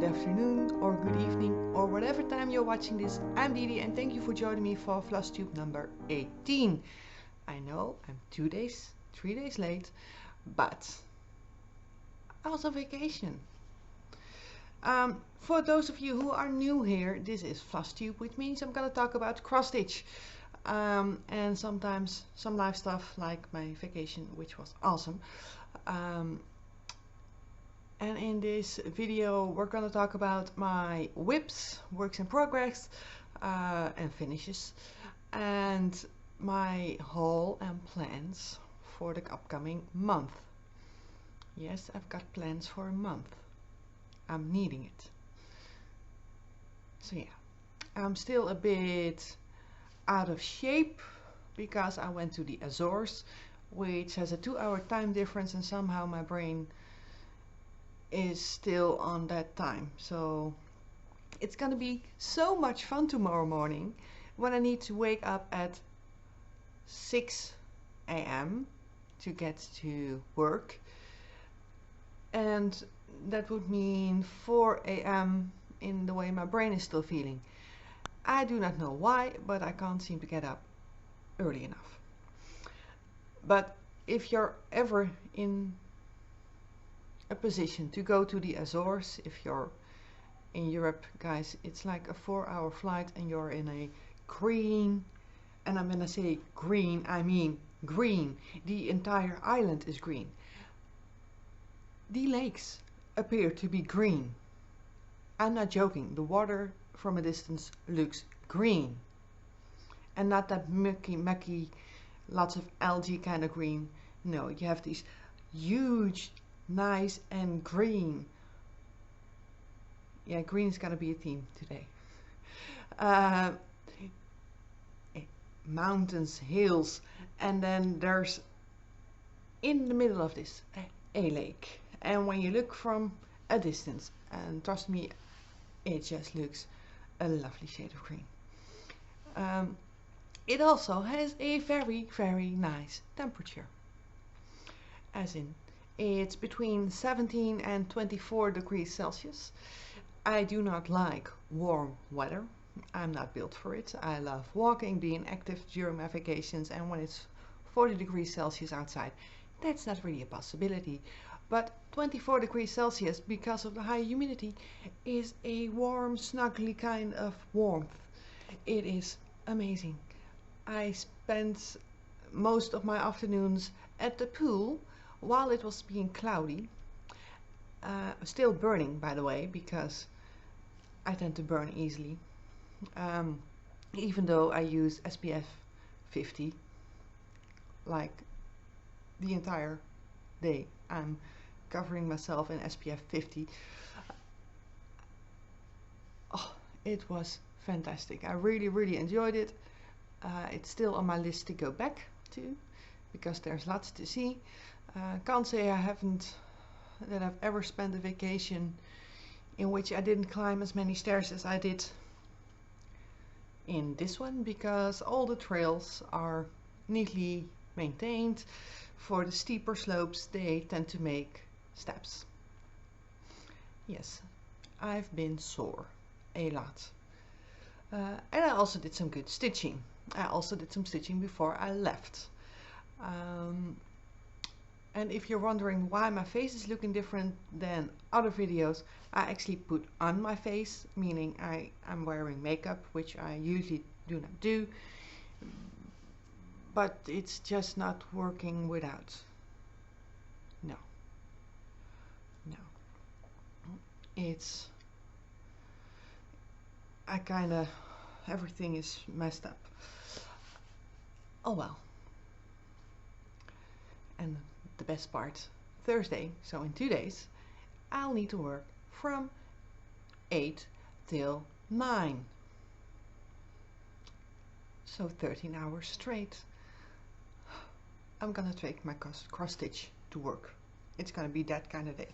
afternoon or good evening or whatever time you're watching this. I'm DiDi and thank you for joining me for Flosstube number 18. I know I'm 3 days late, but I was on vacation. For those of you who are new here, this is Flosstube, which means I'm gonna talk about cross stitch and sometimes some live stuff like my vacation, which was awesome. And in this video we're going to talk about my whips, works in progress and finishes, and my haul and plans for the upcoming month. Yes, I've got plans for a month. I'm needing it. So yeah, I'm still a bit out of shape because I went to the Azores, which has a 2-hour time difference, and somehow my brain is still on that time. So it's gonna be so much fun tomorrow morning when I need to wake up at 6 a.m. to get to work, and that would mean 4 a.m. in the way my brain is still feeling. I do not know why, but I can't seem to get up early enough. But if you're ever in a position to go to the Azores, if you're in Europe, guys, it's like a 4-hour flight and you're in a green, and I'm gonna say green, I mean green. The entire island is green. The lakes appear to be green. I'm not joking. The water from a distance looks green, and not that mucky, lots of algae kind of green. No, you have these huge, nice and green. Yeah, green is gonna be a theme today. Mountains, hills, and then there's in the middle of this a lake. And when you look from a distance, and trust me, it just looks a lovely shade of green. It also has a very, very nice temperature, as in it's between 17 and 24 degrees Celsius. I do not like warm weather. I'm not built for it. I love walking, being active during my vacations, and when it's 40 degrees Celsius outside, that's not really a possibility. But 24 degrees Celsius, because of the high humidity, is a warm, snuggly kind of warmth. It is amazing. I spent most of my afternoons at the pool while it was being cloudy, still burning, by the way, because I tend to burn easily, even though I use SPF 50 like the entire day. I'm covering myself in SPF 50. Oh, it was fantastic. I really enjoyed it. It's still on my list to go back to, because there's lots to see. Can't say that I've ever spent a vacation in which I didn't climb as many stairs as I did in this one, because all the trails are neatly maintained. For the steeper slopes, they tend to make steps. Yes, I've been sore a lot. And I also did some good stitching. I also did some stitching before I left. And if you're wondering why my face is looking different than other videos, I actually put on my face, meaning I'm wearing makeup, which I usually do not do, but it's just not working without. No. It's, everything is messed up. Oh well. And the best part, Thursday, so in 2 days, I'll need to work from 8 till 9. So 13 hours straight. I'm gonna take my cross stitch to work. It's gonna be that kind of day.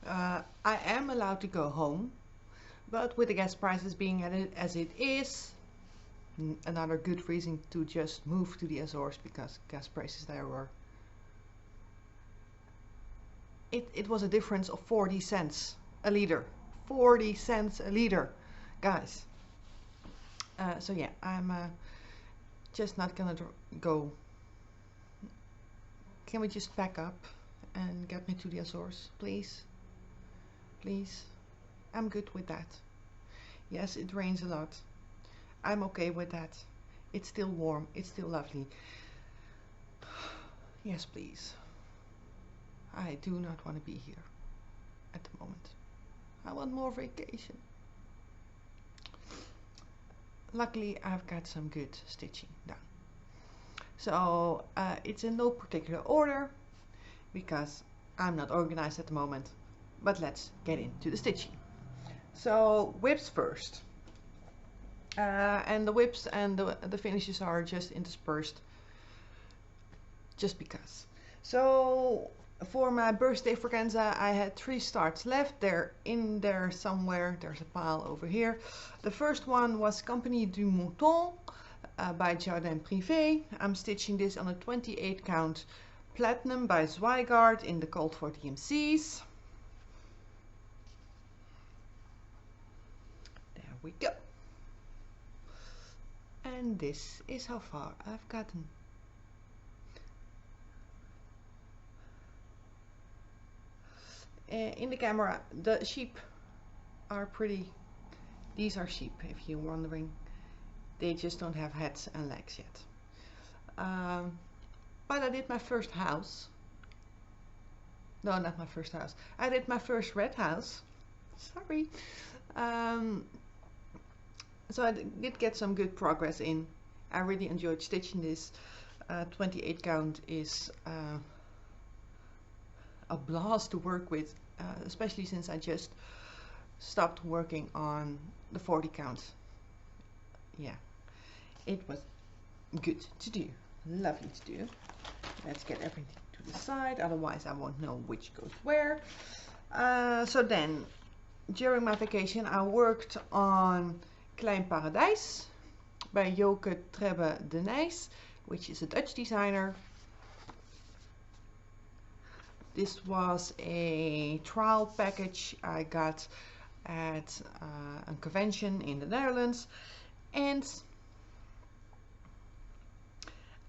I am allowed to go home, but with the gas prices being at it as it is, another good reason to just move to the Azores, because gas prices there were, it was a difference of 40 cents a liter, 40 cents a liter, guys. So yeah, I'm just not gonna go. Can we just pack up and get me to the Azores, please? Please. I'm good with that. Yes, it rains a lot. I'm okay with that. It's still warm. It's still lovely. Yes, please. I do not want to be here at the moment. I want more vacation. Luckily, I've got some good stitching done. So it's in no particular order because I'm not organized at the moment. But let's get into the stitching. So whips first. And the whips and the finishes are just interspersed just because. So for my birthday organza, I had 3 starts left. They're in there somewhere. There's a pile over here. The first one was Compagnie du Mouton by Jardin Privé. I'm stitching this on a 28 count platinum by Zweigart in the Cold 40 DMCs. There we go. And this is how far I've gotten. In the camera, the sheep are pretty. These are sheep, if you're wondering. They just don't have heads and legs yet. But I did my first house. No, not my first house. I did my first red house. Sorry. So I did get some good progress in. I really enjoyed stitching this. 28 count is a blast to work with, especially since I just stopped working on the 40 count. Yeah, it was good to do, lovely to do. Let's get everything to the side, otherwise I won't know which goes where. So then, during my vacation, I worked on Klein Paradijs by Joke Trebbe de Nijs, which is a Dutch designer. This was a trial package I got at a convention in the Netherlands, and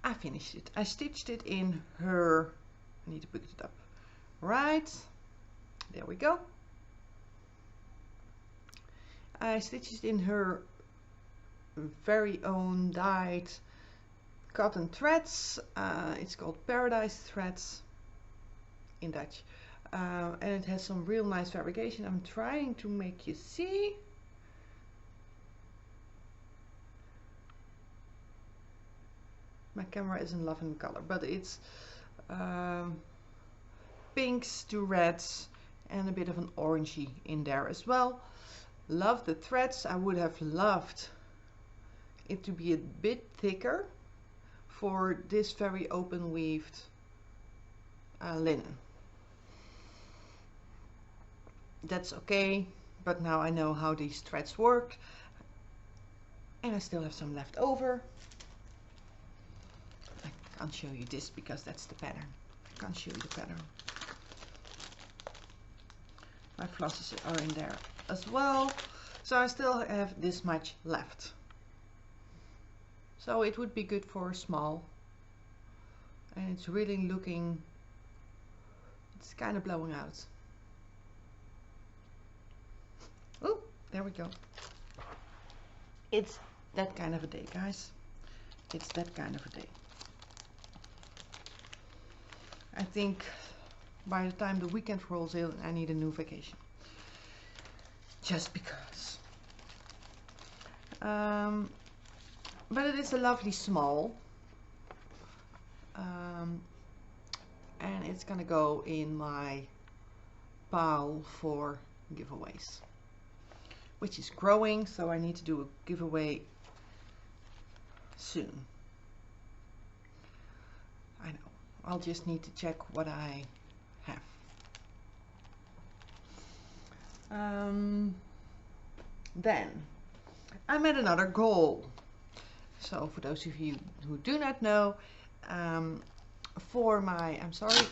I finished it. I stitched it in her, I need to pick it up, right, there we go. I stitched it in her very own dyed cotton threads. It's called Paradise threads in Dutch, and it has some real nice fabrication. I'm trying to make you see. My camera isn't loving the color, but it's pinks to reds and a bit of an orangey in there as well. Love the threads. I would have loved it to be a bit thicker for this very open weaved linen. That's okay, but now I know how these threads work, and I still have some left over. I can't show you this because that's the pattern. I can't show you the pattern. My flosses are in there as well, so I still have this much left. So it would be good for small, and it's really looking, it's kind of blowing out. Oh, there we go. It's that kind of a day, guys. It's that kind of a day. I think by the time the weekend rolls in, I need a new vacation. Just because. But it is a lovely small. And it's gonna go in my pile for giveaways, which is growing, so I need to do a giveaway soon. I know. I'll just need to check what I have. Then I met another goal. So for those of you who do not know, for my, I'm sorry,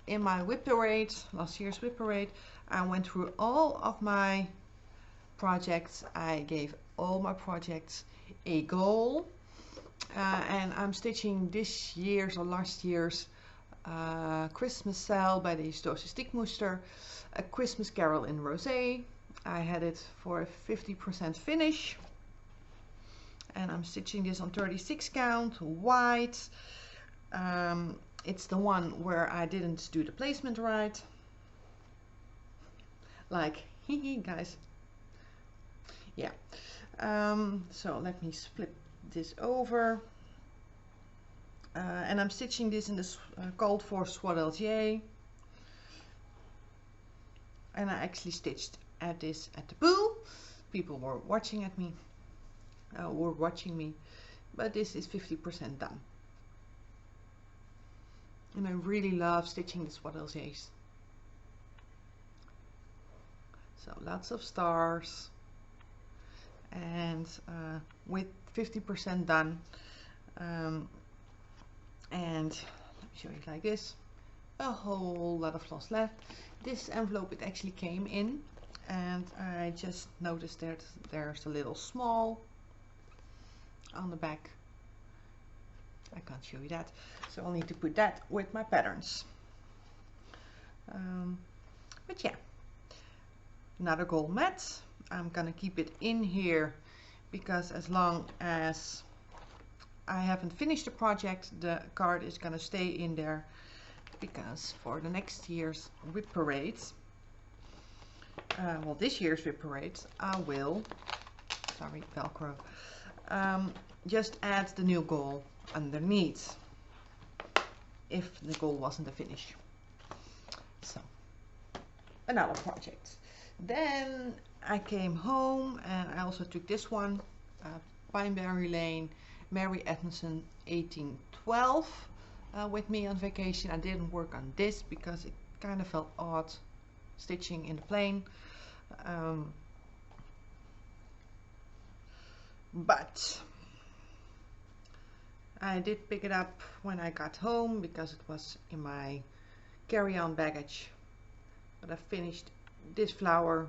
in my whip parade, last year's whip parade, I went through all of my projects. I gave all my projects a goal, and I'm stitching this year's or last year's Christmas Cell by the Historische Stiekmoester, a Christmas Carol in Rosé. I had it for a 50% finish, and I'm stitching this on 36 count white. It's the one where I didn't do the placement right, like hee guys. Yeah. So let me flip this over, and I'm stitching this in this called for Swadelgier, and I actually stitched at this at the pool. People were watching me, but this is 50% done. And I really love stitching the Swadelgiers. So lots of stars, and with 50% done, and let me show you like this, a whole lot of floss left. This envelope it actually came in, and I just noticed that there's a little small on the back. I can't show you that, so I'll need to put that with my patterns. But yeah, another gold mat. I'm gonna keep it in here because as long as I haven't finished the project, the card is gonna stay in there, because for the next year's whip parades, well, this year's whip parades, I will, sorry, Velcro, just add the new goal underneath if the goal wasn't a finish. So another project. Then I came home and I also took this one, Pineberry Lane, Mary Edmondson 1812, with me on vacation. I didn't work on this because it kind of felt odd stitching in the plane, but I did pick it up when I got home because it was in my carry-on baggage. But I finished this flower,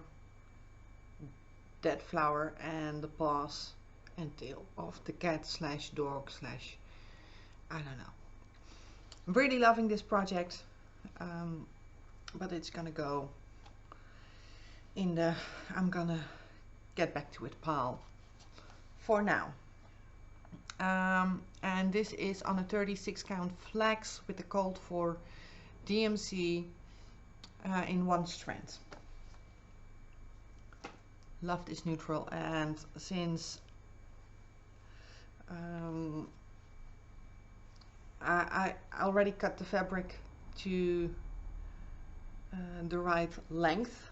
that flower, and the paws and tail of the cat slash dog slash I don't know. I'm really loving this project, but it's gonna go in the I'm gonna get back to it pile for now. And this is on a 36 count flax with the called for DMC in one strand. Love this neutral, and since I already cut the fabric to the right length,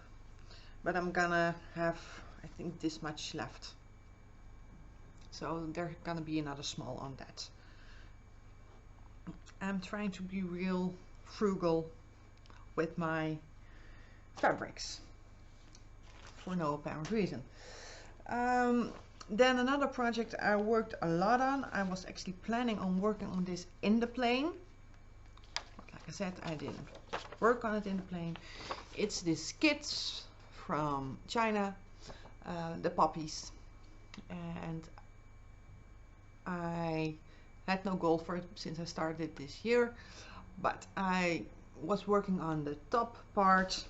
but I'm gonna have, I think, this much left. So there's gonna be another small on that. I'm trying to be real frugal with my fabrics for no apparent reason. Then another project I worked a lot on, I was actually planning on working on this in the plane. But like I said, I didn't work on it in the plane. It's this skits from China, the poppies, and I had no goal for it since I started this year, but I was working on the top part,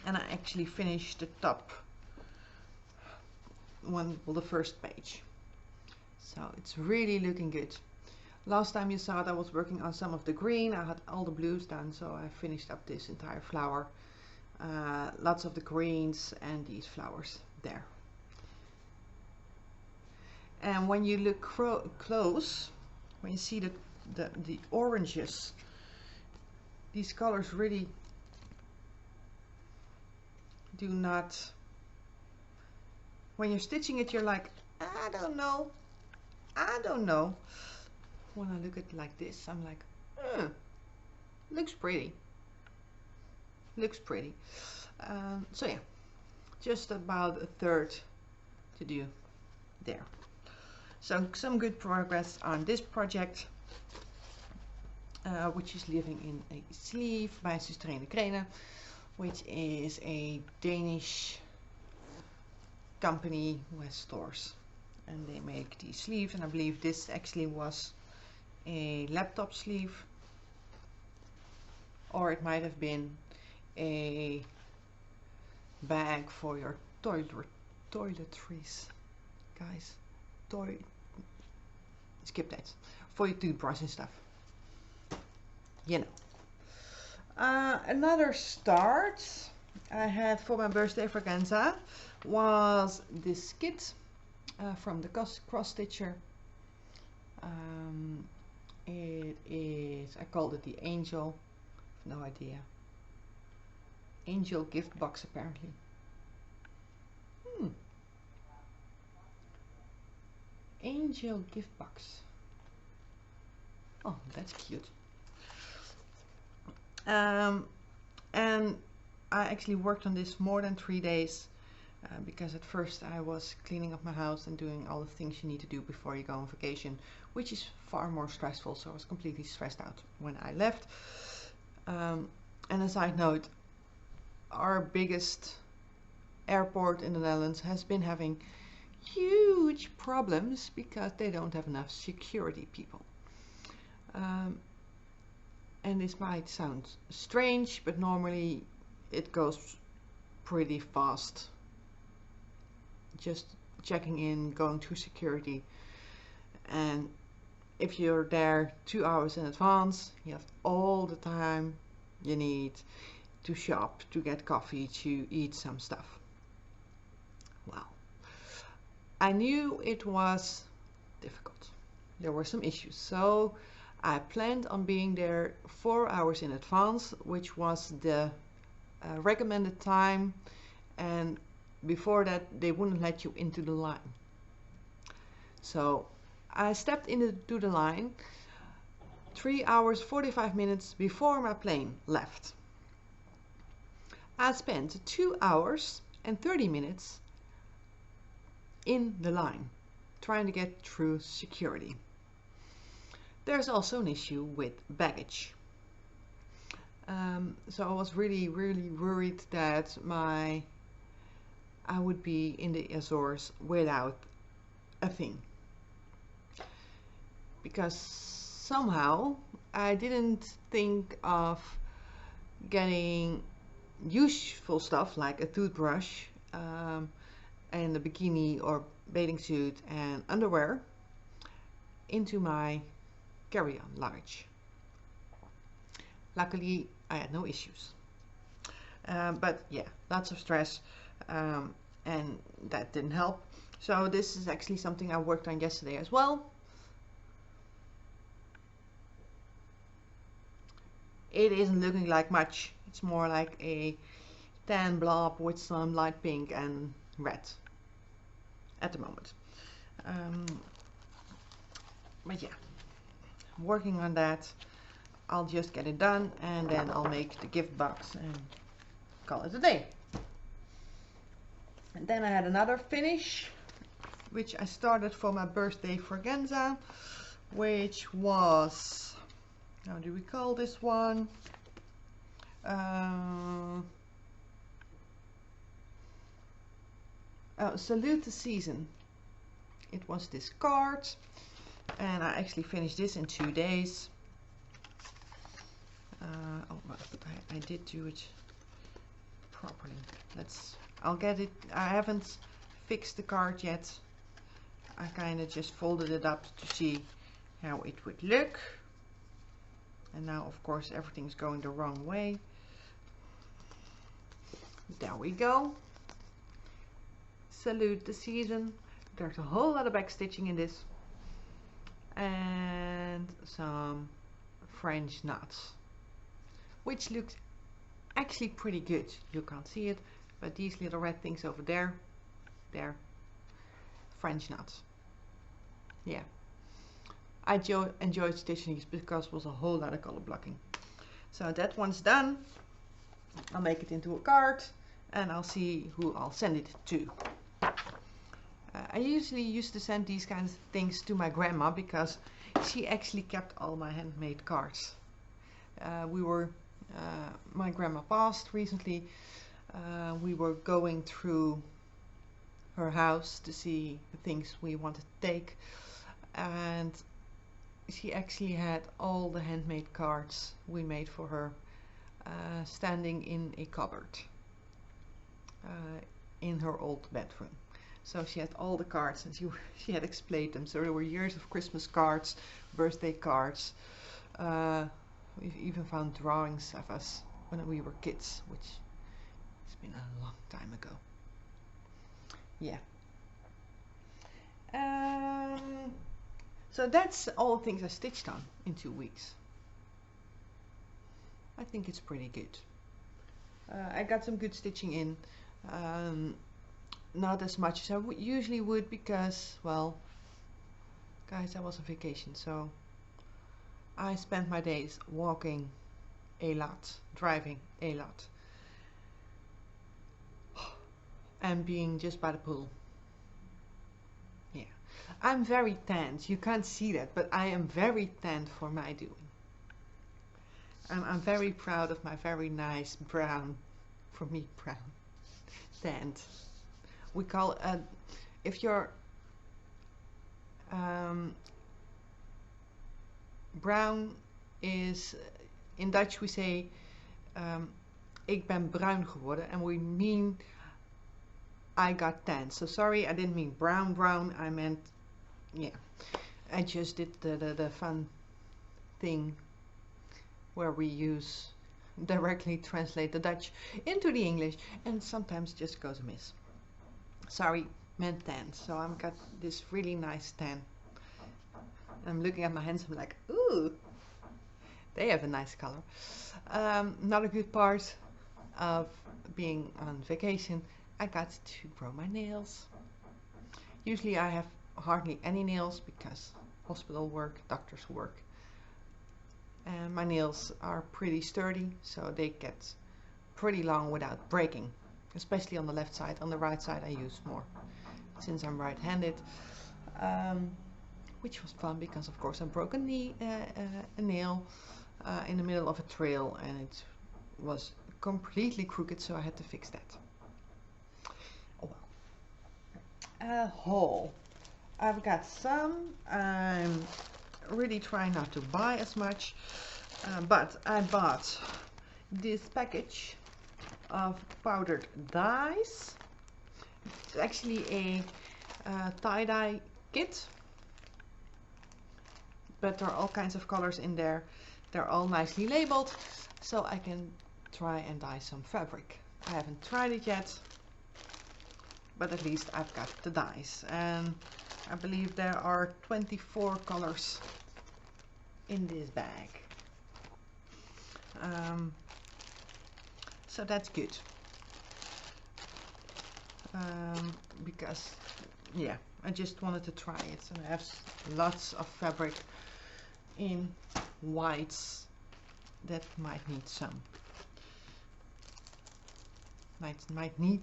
and I actually finished the top one, well, the first page. So it's really looking good. Last time you saw it, I was working on some of the green. I had all the blues done, so I finished up this entire flower. Lots of the greens and these flowers there. And when you look close, when you see the oranges, these colors really do not, when you're stitching it, you're like, I don't know. When I look at it like this, I'm like, looks pretty. So yeah, just about a third to do there. So some good progress on this project. which is living in a sleeve by Sustrene Krene, which is a Danish company who has stores, and they make these sleeves, and I believe this actually was a laptop sleeve, or it might have been a bag for your toiletries, guys. Skip that. For your toothbrush and stuff. You know. Another start I had for my birthday Fraganza was this kit from the cross stitcher. It is, I called it the Angel. No idea. Angel gift box apparently. Angel gift box. Oh, that's cute. And I actually worked on this more than 3 days because at first I was cleaning up my house and doing all the things you need to do before you go on vacation, which is far more stressful, so I was completely stressed out when I left. And a side note, our biggest airport in the Netherlands has been having huge problems because they don't have enough security people. And this might sound strange, but normally it goes pretty fast. Just checking in, going through security, and if you're there 2 hours in advance, you have all the time you need to shop, to get coffee, to eat some stuff. Well, I knew it was difficult. There were some issues, so I planned on being there 4 hours in advance, which was the recommended time, and before that they wouldn't let you into the line. So I stepped into the line 3 hours 45 minutes before my plane left. I spent 2 hours and 30 minutes in the line trying to get through security. There's also an issue with baggage. So I was really worried that I would be in the Azores without a thing, because somehow I didn't think of getting useful stuff like a toothbrush and a bikini or bathing suit and underwear into my carry-on luggage. Luckily I had no issues, but yeah, lots of stress, and that didn't help. So this is actually something I worked on yesterday as well. It isn't looking like much. It's more like a tan blob with some light pink and red at the moment. But yeah, working on that. I'll just get it done and then I'll make the gift box and call it a day. And then I had another finish, which I started for my birthday Fraganza, which was, how do we call this one? Salute the Season. It was this card, and I actually finished this in 2 days. Oh, but I did do it properly. I'll get it. I haven't fixed the card yet. I kind of just folded it up to see how it would look. And now, of course, everything's going the wrong way. There we go. Salute the Season. There's a whole lot of back stitching in this. And some French knots, which looks actually pretty good. You can't see it, but these little red things over there, they're French knots. Yeah, I enjoyed stitching these because it was a whole lot of color blocking. So that one's done. I'll make it into a card and I'll see who I'll send it to. I usually used to send these kinds of things to my grandma because she actually kept all my handmade cards. My grandma passed recently. We were going through her house to see the things we wanted to take, and she actually had all the handmade cards we made for her standing in a cupboard in her old bedroom. So she had all the cards, and she had displayed them. So there were years of Christmas cards, birthday cards. We've even found drawings of us when we were kids, which has been a long time ago. Yeah. So that's all the things I stitched on in 2 weeks. I think it's pretty good. I got some good stitching in. Not as much as I usually would because, well, guys, I was on vacation, so I spent my days walking a lot, driving a lot, and being just by the pool. Yeah, I'm very tanned. You can't see that, but I am very tanned for my doing. I'm very proud of my very nice brown, for me brown, tanned. We call if you're brown is in Dutch we say ik ben bruin geworden, and we mean I got tan. So sorry, I didn't mean brown, I meant, yeah, I just did the fun thing where we directly translate the Dutch into the English, and sometimes just goes amiss. Sorry, meant tan. So I've got this really nice tan. I'm looking at my hands, I'm like, ooh, they have a nice color. Not a good part of being on vacation, I got to grow my nails. Usually I have hardly any nails because hospital work, doctor's work. And my nails are pretty sturdy, so they get pretty long without breaking. Especially on the left side. On the right side I use more, since I'm right-handed. Which was fun because of course I broke a nail in the middle of a trail, and it was completely crooked, so I had to fix that. Oh well. Haul. I've got some. I'm really trying not to buy as much, but I bought this package of powdered dyes. It's actually a tie-dye kit, but there are all kinds of colors in there. They're all nicely labeled, so I can try and dye some fabric. I haven't tried it yet, but at least I've got the dyes, and I believe there are 24 colors in this bag. So that's good, because yeah, I just wanted to try it, and I have lots of fabric in whites that might need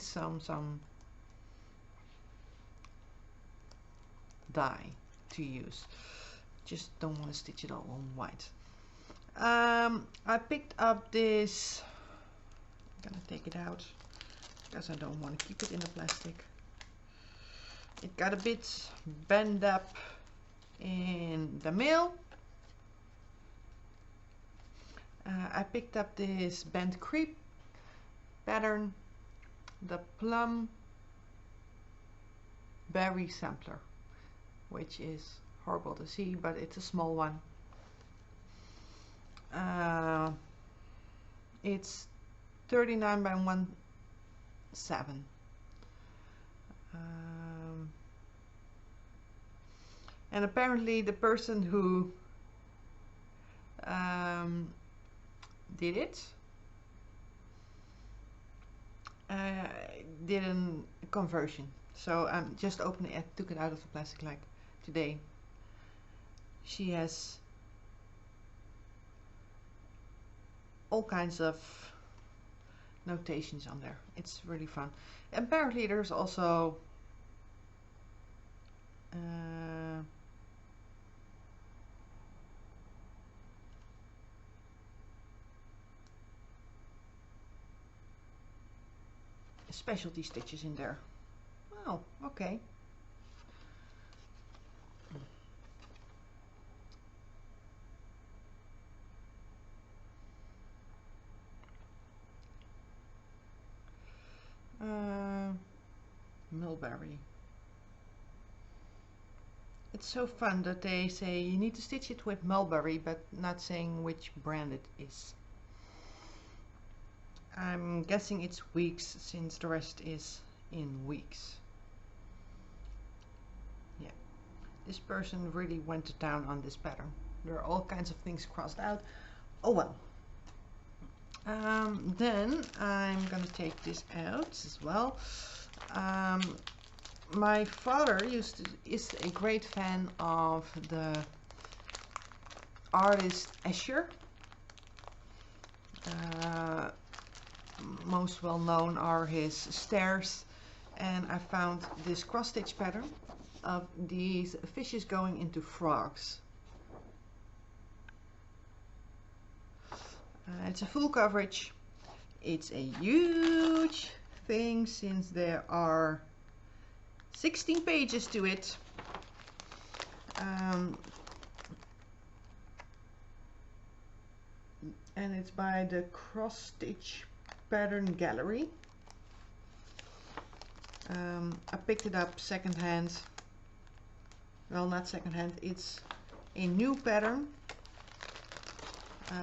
some dye to use. Just don't want to stitch it all on white. I picked up this, I'm gonna take it out because I don't want to keep it in the plastic. It got a bit bent up in the mail. I picked up this bent crepe pattern, the plum berry sampler, which is horrible to see, but it's a small one. It's 39 by 17. And apparently the person who did it did a conversion. So I'm just opening it, took it out of the plastic like today. She has all kinds of notations on there. It's really fun. Apparently there's also specialty stitches in there. Oh, okay. Mulberry. It's so fun that they say you need to stitch it with mulberry, but not saying which brand it is. I'm guessing it's weeks since the rest is in weeks. Yeah, this person really went to town on this pattern. There are all kinds of things crossed out. Oh well. Then I'm gonna take this out as well. My father is a great fan of the artist Escher. Most well known are his stairs, and I found this cross stitch pattern of these fishes going into frogs. It's a full coverage. It's a huge thing since there are 16 pages to it. And it's by the Cross Stitch Pattern Gallery. I picked it up secondhand. Well, not secondhand, it's a new pattern,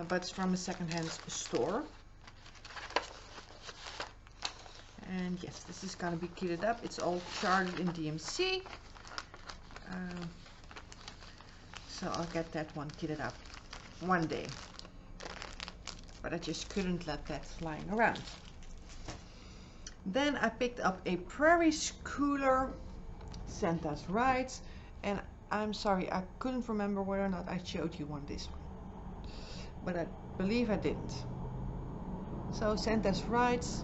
but it's from a secondhand store. And yes, this is gonna be kitted up. It's all charted in DMC. So I'll get that one kitted up one day. But I just couldn't let that lying around. Then I picked up a Prairie Schooler Santa's Rides, and I'm sorry, I couldn't remember whether or not I showed you this one, but I believe I didn't. So Santa's Rides,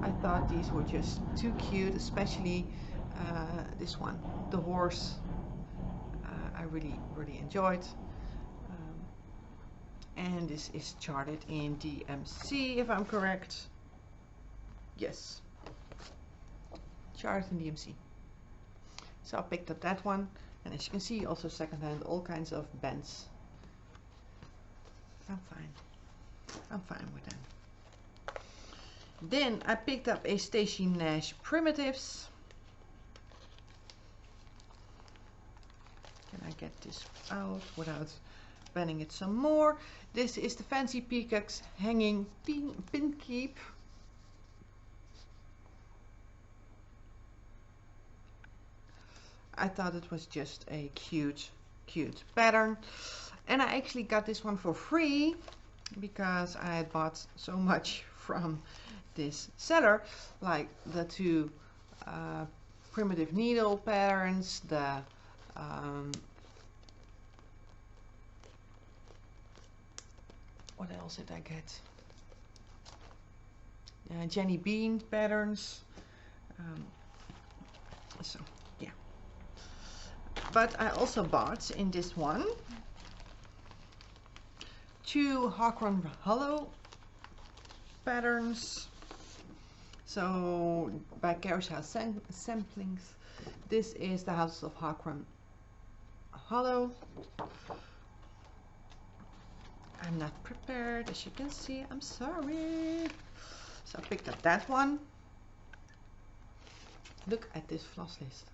I thought these were just too cute, especially this one, the horse. I really enjoyed. And this is charted in DMC, if I'm correct. Yes, charted in DMC. So I picked up that one, and as you can see, also secondhand, all kinds of bends. I'm fine with them. Then I picked up a Stacey Nash Primitives. Can I get this out without bending it some more? This is the Fancy Peacocks Hanging Pin Keep. I thought it was just a cute pattern, and I actually got this one for free because I had bought so much from this seller, like the two primitive needle patterns, the what else did I get? Jenny Bean patterns. So yeah, but I also bought in this one two Hakron Hollow patterns. So by Carriage House Samplings, this is the House of Hakron Hollow. I'm not prepared, as you can see, I'm sorry. So I picked up that one. Look at this floss list.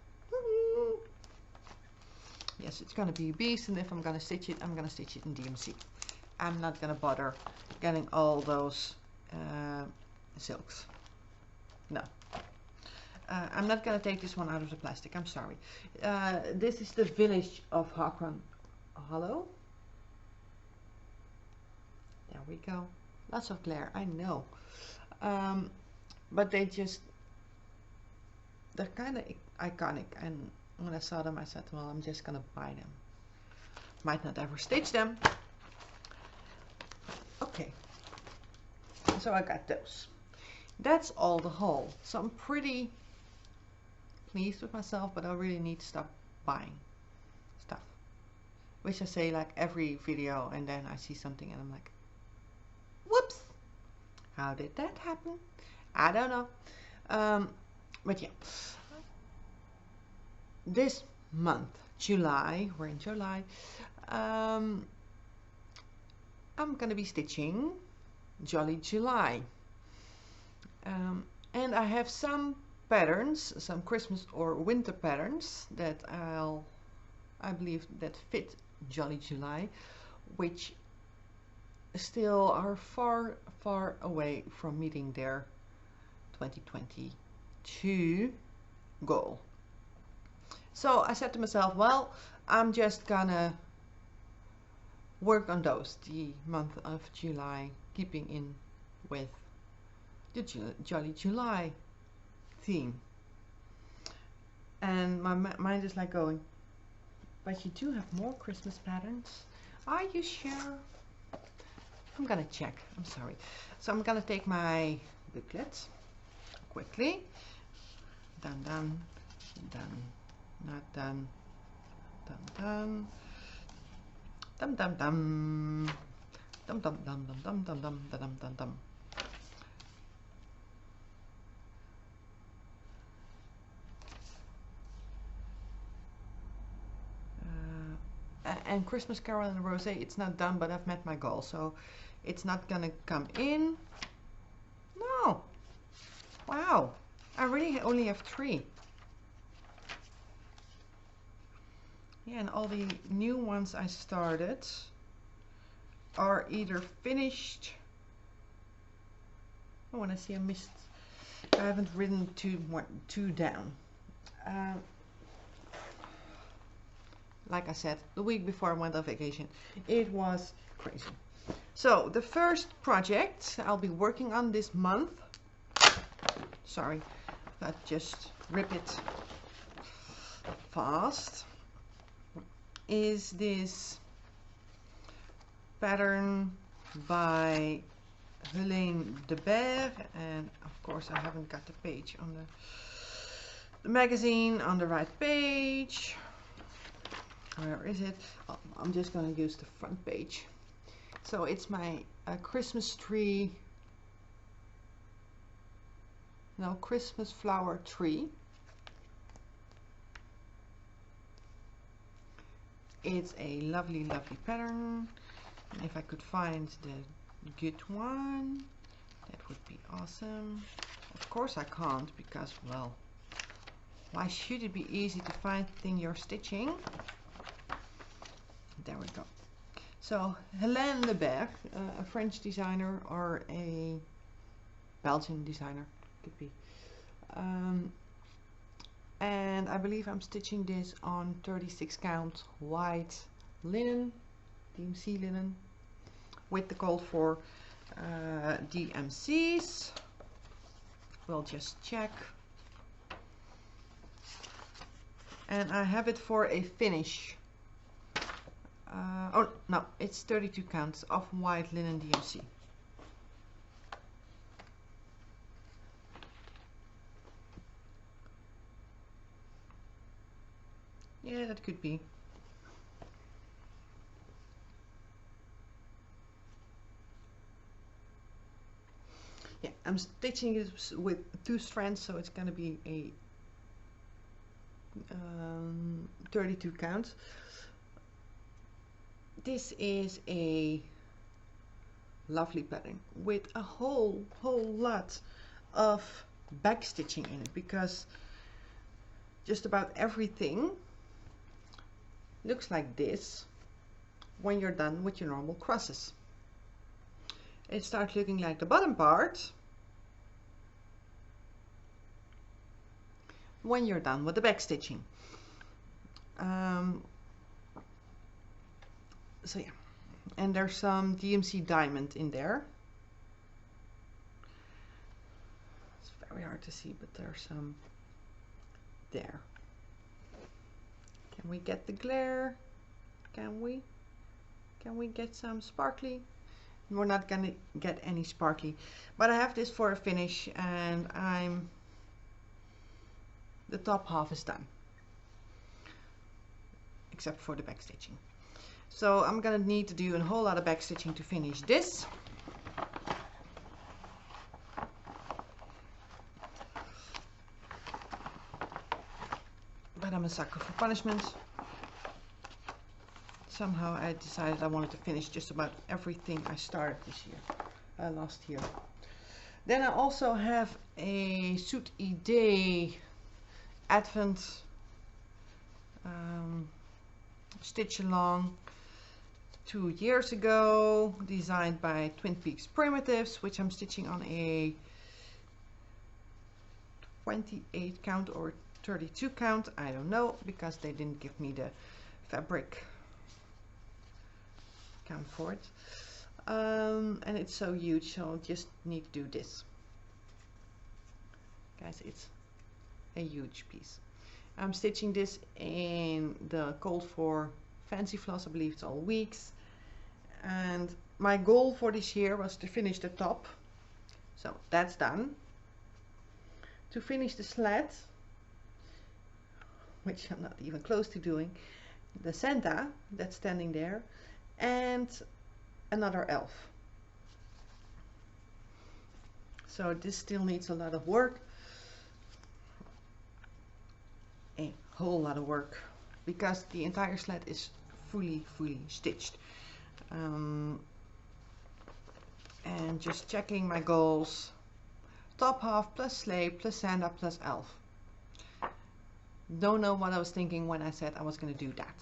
Yes, it's gonna be a beast, and if I'm gonna stitch it, I'm gonna stitch it in DMC. I'm not gonna bother getting all those silks. No. I'm not gonna take this one out of the plastic, I'm sorry. This is the Village of Hakron Hollow. There we go. Lots of glare, I know. But they're kind of iconic, and when I saw them I said, well, I'm just gonna buy them. Might not ever stitch them. Okay, so I got those. That's all the haul. So I'm pretty pleased with myself, but I really need to stop buying stuff, which I say like every video, and then I see something and I'm like, whoops, how did that happen? I don't know. But yeah, this month, July, we're in July, I'm gonna be stitching Jolly July. And I have some patterns, some Christmas or winter patterns that I believe that fit Jolly July, which still are far, far away from meeting their 2022 goal. So I said to myself, well, I'm just gonna work on those the month of July, keeping in with the Jolly July theme. And my mind is like going, but you do have more Christmas patterns. Are you sure? I'm gonna check. I'm sorry. So I'm gonna take my booklet quickly. Done, done, done, not done, done, done. Dum dum dum. Dum dum dum dum dum dum dum dum dum dum. And Christmas Carol and the Rosé, it's not done, but I've met my goal, so it's not gonna come in. No. Wow. I really only have 3. Yeah, and all the new ones I started are either finished. Oh, and I see I missed. I haven't written 2 down. Like I said, the week before I went on vacation, it was crazy. So the first project I'll be working on this month, sorry, I just rip it fast, is this pattern by Helene de Berg, and of course I haven't got the page on the magazine on the right page. Where is it? Oh, I'm just going to use the front page. So it's my Christmas tree, no, Christmas flower tree. It's a lovely, lovely pattern. And if I could find the good one, that would be awesome. Of course I can't, because, well, why should it be easy to find in your stitching? There we go. So Helene de Berg, a French designer or a Belgian designer, could be. And I believe I'm stitching this on 36 count white linen, DMC linen, with the call for DMCs. We'll just check. And I have it for a finish. Oh no, it's 32 counts of white linen DMC. Yeah, that could be. Yeah, I'm stitching it with 2 strands, so it's going to be a 32 counts. This is a lovely pattern with a whole lot of back stitching in it, because just about everything looks like this when you're done with your normal crosses. It starts looking like the bottom part when you're done with the back stitching. So yeah, and there's some DMC diamond in there. It's very hard to see, but there's some there. Can we get the glare? Can we get some sparkly? We're not gonna get any sparkly, but I have this for a finish, and the top half is done, except for the back stitching. So I'm gonna need to do a whole lot of back stitching to finish this. sucker for punishment. Somehow I decided I wanted to finish just about everything I started this year, last year. Then I also have a DiDi Advent stitch along 2 years ago, designed by Twin Peaks Primitives, which I'm stitching on a 28 count or 32 count, I don't know, because they didn't give me the fabric count for it. And it's so huge, so I'll just need to do this. Guys, it's a huge piece. I'm stitching this in the called for fancy floss, I believe it's all weeks. And my goal for this year was to finish the top. So that's done. To finish the slat, which I'm not even close to doing, the Santa that's standing there, and another elf. So this still needs a lot of work, a whole lot of work, because the entire slat is fully stitched. And just checking my goals: top half plus sleigh plus Santa plus elf. Don't know what I was thinking when I said I was going to do that.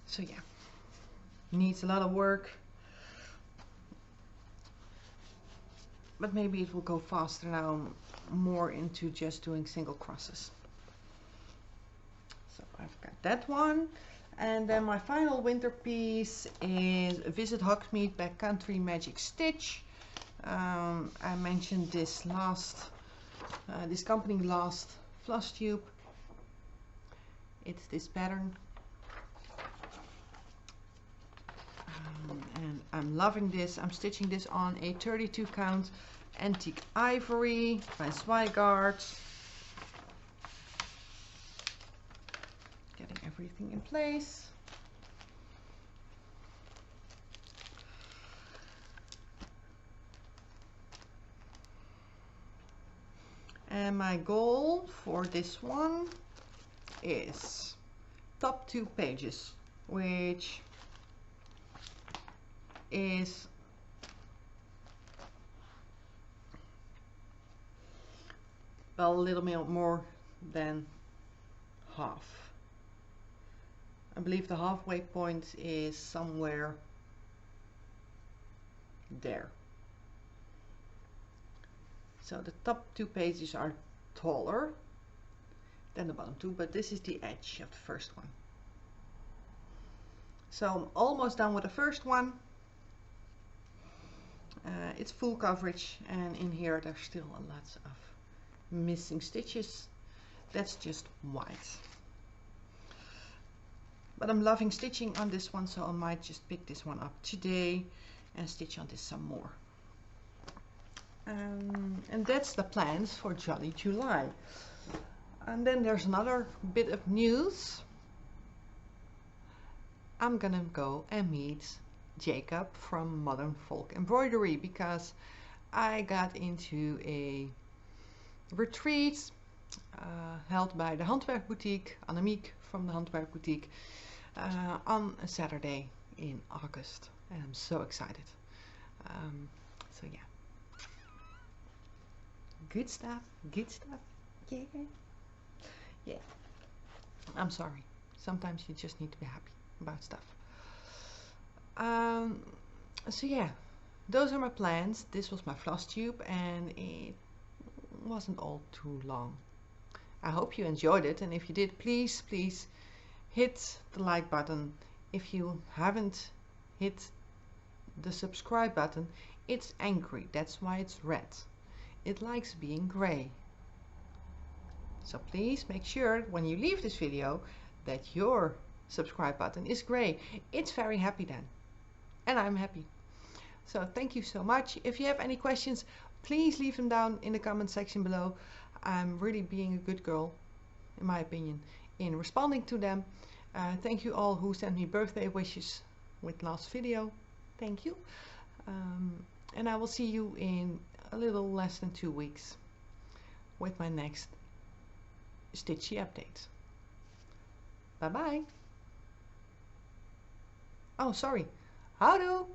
So yeah, needs a lot of work, but maybe it will go faster now. I'm more into just doing single crosses. So I've got that one, and then my final winter piece is Visit Hogsmeade Backcountry Magic Stitch. I mentioned this this company last Flosstube. It's this pattern. And I'm loving this. I'm stitching this on a 32 count antique ivory by Zweigart. Getting everything in place. And my goal for this one is top 2 pages, which is well, a little bit more than half. I believe the halfway point is somewhere there. So the top 2 pages are taller than the bottom 2, but this is the edge of the first one. So I'm almost done with the first one. It's full coverage, and in here there's still a lot of missing stitches. That's just white. But I'm loving stitching on this one, so I might just pick this one up today and stitch on this some more. And that's the plans for Jolly July. And then there's another bit of news. I'm gonna go and meet Jacob from Modern Folk Embroidery, because I got into a retreat held by the Handwerk Boutique, Annemiek from the Handwerk Boutique, on a Saturday in August, and I'm so excited. So yeah, good stuff, yeah. I'm sorry, sometimes you just need to be happy about stuff. So yeah, those are my plans. This was my Flosstube, and it wasn't all too long. I hope you enjoyed it, and if you did, please hit the like button. If you haven't hit the subscribe button, it's angry. That's why it's red. It likes being gray. So please make sure when you leave this video that your subscribe button is gray. It's very happy then, and I'm happy. So thank you so much. If you have any questions, please leave them down in the comment section below. I'm really being a good girl, in my opinion, in responding to them. Thank you all who sent me birthday wishes with last video. Thank you. And I will see you in a little less than 2 weeks with my next stitchy update. Bye bye. Oh, sorry. Houdoe!